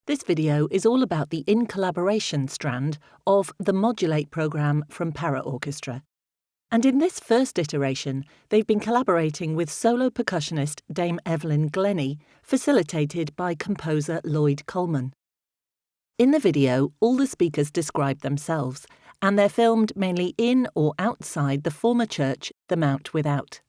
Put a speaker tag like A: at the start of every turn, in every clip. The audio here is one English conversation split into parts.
A: This video is all about the in collaboration strand of the Modulate programme from Para Orchestra. And in this first iteration, they've been collaborating with solo percussionist Dame Evelyn Glennie, facilitated by composer Lloyd Coleman. In the video, all the speakers describe themselves, and they're filmed mainly in or outside the former church, the Mount Without.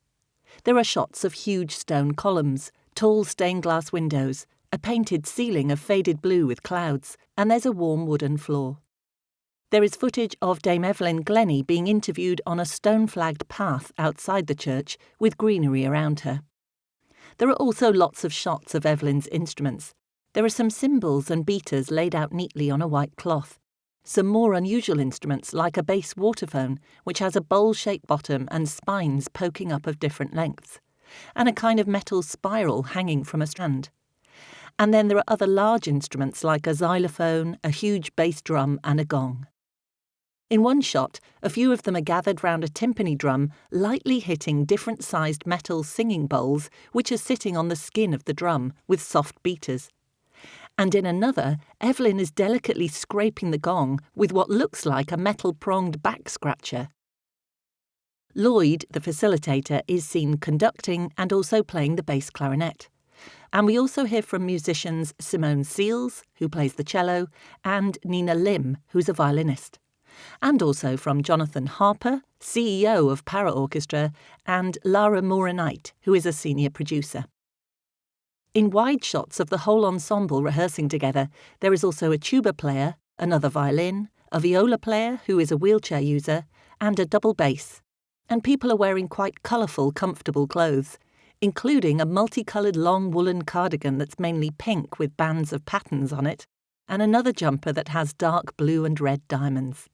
A: There are shots of huge stone columns, tall stained glass windows, a painted ceiling of faded blue with clouds, and there's a warm wooden floor. There is footage of Dame Evelyn Glennie being interviewed on a stone-flagged path outside the church with greenery around her. There are also lots of shots of Evelyn's instruments. There are some cymbals and beaters laid out neatly on a white cloth, some more unusual instruments like a bass waterphone, which has a bowl-shaped bottom and spines poking up of different lengths, and a kind of metal spiral hanging from a strand. And then there are other large instruments like a xylophone, a huge bass drum and a gong. In one shot, a few of them are gathered round a timpani drum, lightly hitting different-sized metal singing bowls which are sitting on the skin of the drum with soft beaters. And in another, Evelyn is delicately scraping the gong with what looks like a metal-pronged back scratcher. Lloyd, the facilitator, is seen conducting and also playing the bass clarinet. And we also hear from musicians Simone Seals, who plays the cello, and Nina Lim, who's a violinist. And also from Jonathan Harper, CEO of Para Orchestra, and Lara Moore-Knight, who is a senior producer. In wide shots of the whole ensemble rehearsing together, there is also a tuba player, another violin, a viola player who is a wheelchair user, and a double bass. And people are wearing quite colourful, comfortable clothes, including a multicoloured long woolen cardigan that's mainly pink with bands of patterns on it, and another jumper that has dark blue and red diamonds.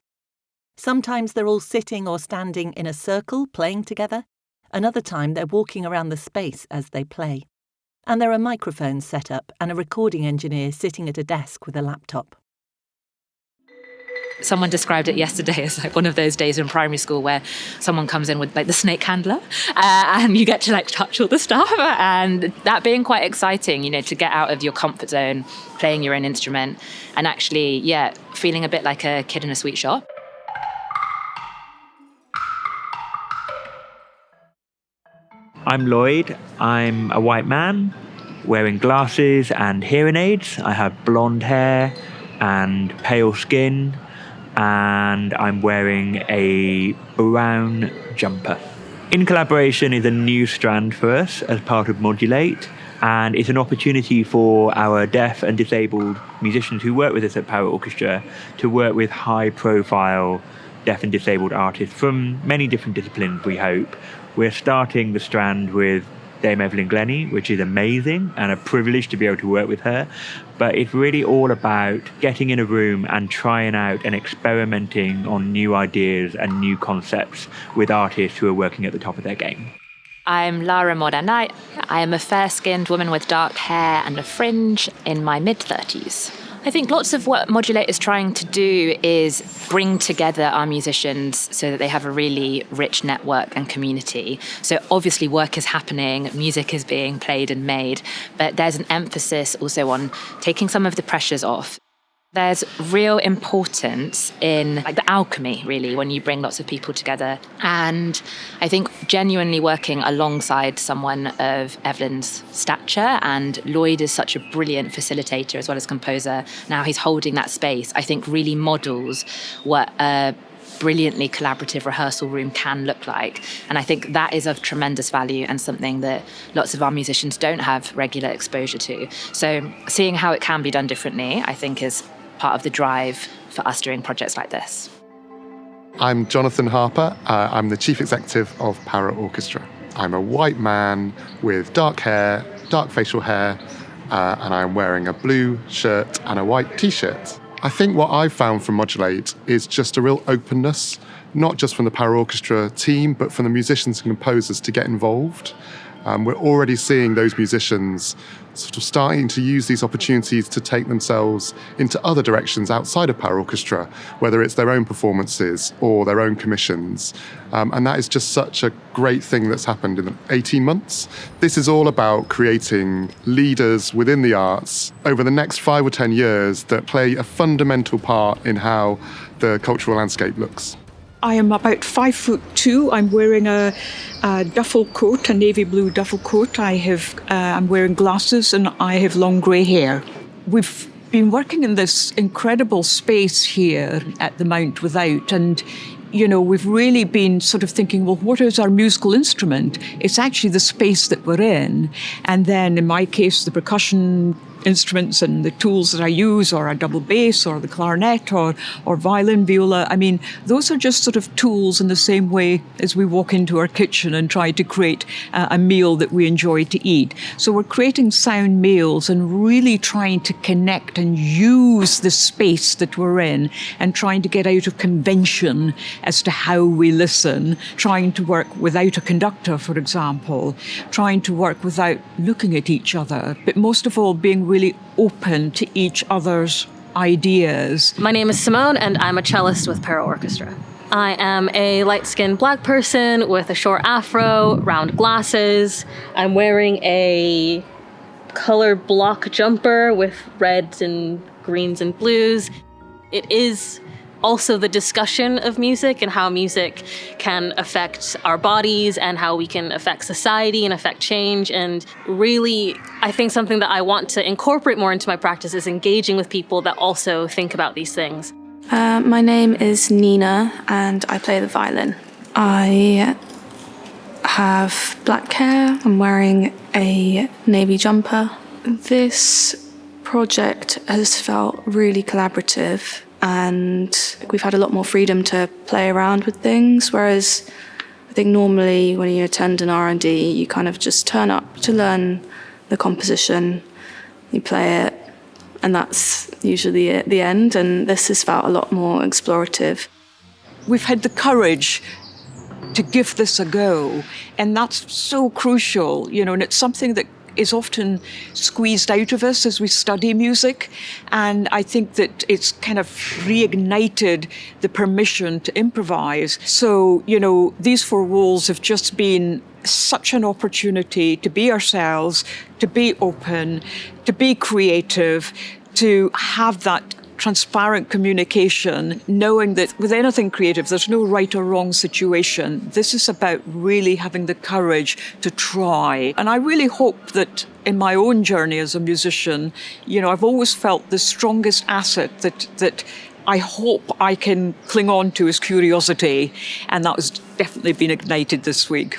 A: Sometimes they're all sitting or standing in a circle playing together. Another time they're walking around the space as they play. And there are microphones set up and a recording engineer sitting at a desk with a laptop.
B: Someone described it yesterday as like one of those days in primary school where someone comes in with like the snake handler and you get to like touch all the stuff, and that being quite exciting, to get out of your comfort zone, playing your own instrument and actually, feeling a bit like a kid in a sweet shop.
C: I'm Lloyd. I'm a white man wearing glasses and hearing aids. I have blonde hair and pale skin, and I'm wearing a brown jumper. In Collaboration is a new strand for us as part of Modulate, and it's an opportunity for our deaf and disabled musicians who work with us at Para Orchestra to work with high-profile deaf and disabled artists from many different disciplines, we hope. We're starting the strand with Dame Evelyn Glennie, which is amazing and a privilege to be able to work with her. But it's really all about getting in a room and trying out and experimenting on new ideas and new concepts with artists who are working at the top of their game.
B: I'm Lara Moore-Knight. I am a fair-skinned woman with dark hair and a fringe in my mid-30s. I think lots of what Modulate is trying to do is bring together our musicians so that they have a really rich network and community. So obviously work is happening, music is being played and made, but there's an emphasis also on taking some of the pressures off. There's real importance in the alchemy, really, when you bring lots of people together. And I think genuinely working alongside someone of Evelyn's stature, and Lloyd is such a brilliant facilitator as well as composer. Now he's holding that space, I think really models what a brilliantly collaborative rehearsal room can look like. And I think that is of tremendous value and something that lots of our musicians don't have regular exposure to. So seeing how it can be done differently, I think, is part of the drive for us doing projects like this.
D: I'm Jonathan Harper. I'm the Chief Executive of Para Orchestra. I'm a white man with dark hair, dark facial hair, and I'm wearing a blue shirt and a white T-shirt. I think what I've found from Modulate is just a real openness, not just from the Para Orchestra team, but from the musicians and composers to get involved. We're already seeing those musicians sort of starting to use these opportunities to take themselves into other directions outside of Para Orchestra, whether it's their own performances or their own commissions. And that is just such a great thing that's happened in 18 months. This is all about creating leaders within the arts over the next 5 or 10 years that play a fundamental part in how the cultural landscape looks.
E: I am about 5'2". I'm wearing a duffel coat, a navy blue duffel coat. I'm wearing glasses and I have long grey hair. We've been working in this incredible space here at the Mount Without, and we've really been sort of thinking, well, what is our musical instrument? It's actually the space that we're in. And then in my case, the percussion instruments and the tools that I use, or a double bass or the clarinet or violin, viola. I mean, those are just sort of tools in the same way as we walk into our kitchen and try to create a meal that we enjoy to eat. So we're creating sound meals and really trying to connect and use the space that we're in and trying to get out of convention as to how we listen, trying to work without a conductor, for example, trying to work without looking at each other, but most of all being really open to each other's ideas.
F: My name is Simone, and I'm a cellist with Para Orchestra. I am a light-skinned black person with a short afro, round glasses. I'm wearing a color block jumper with reds and greens and blues. It is also the discussion of music and how music can affect our bodies and how we can affect society and affect change. And really, I think something that I want to incorporate more into my practice is engaging with people that also think about these things.
G: My name is Nina and I play the violin. I have black hair. I'm wearing a navy jumper. This project has felt really collaborative, and we've had a lot more freedom to play around with things, whereas I think normally when you attend an R&D, you kind of just turn up to learn the composition, you play it, and that's usually at the end, and this has felt a lot more explorative.
E: We've had the courage to give this a go, and that's so crucial, and it's something that is often squeezed out of us as we study music. And I think that it's kind of reignited the permission to improvise. So, these 4 walls have just been such an opportunity to be ourselves, to be open, to be creative, to have that transparent communication, knowing that with anything creative, there's no right or wrong situation. This is about really having the courage to try. And I really hope that in my own journey as a musician, I've always felt the strongest asset that I hope I can cling on to is curiosity. And that has definitely been ignited this week.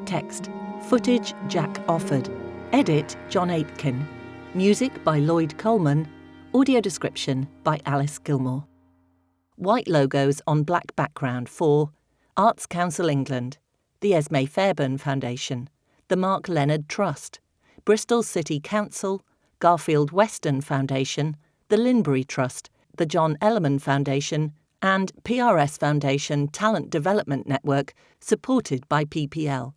A: Text, footage, Jack Offord. Edit, Jon Aitken. Music by Lloyd Coleman. Audio description by Alice Gilmore. White logos on black background for Arts Council England, the Esme Fairbairn Foundation, the Mark Leonard Trust, Bristol City Council, Garfield Weston Foundation, the Linbury Trust, the John Ellerman Foundation, and PRS Foundation Talent Development Network, supported by PPL.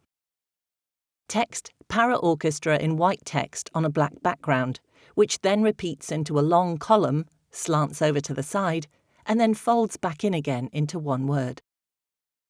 A: Text, Para Orchestra in white text on a black background, which then repeats into a long column, slants over to the side, and then folds back in again into one word.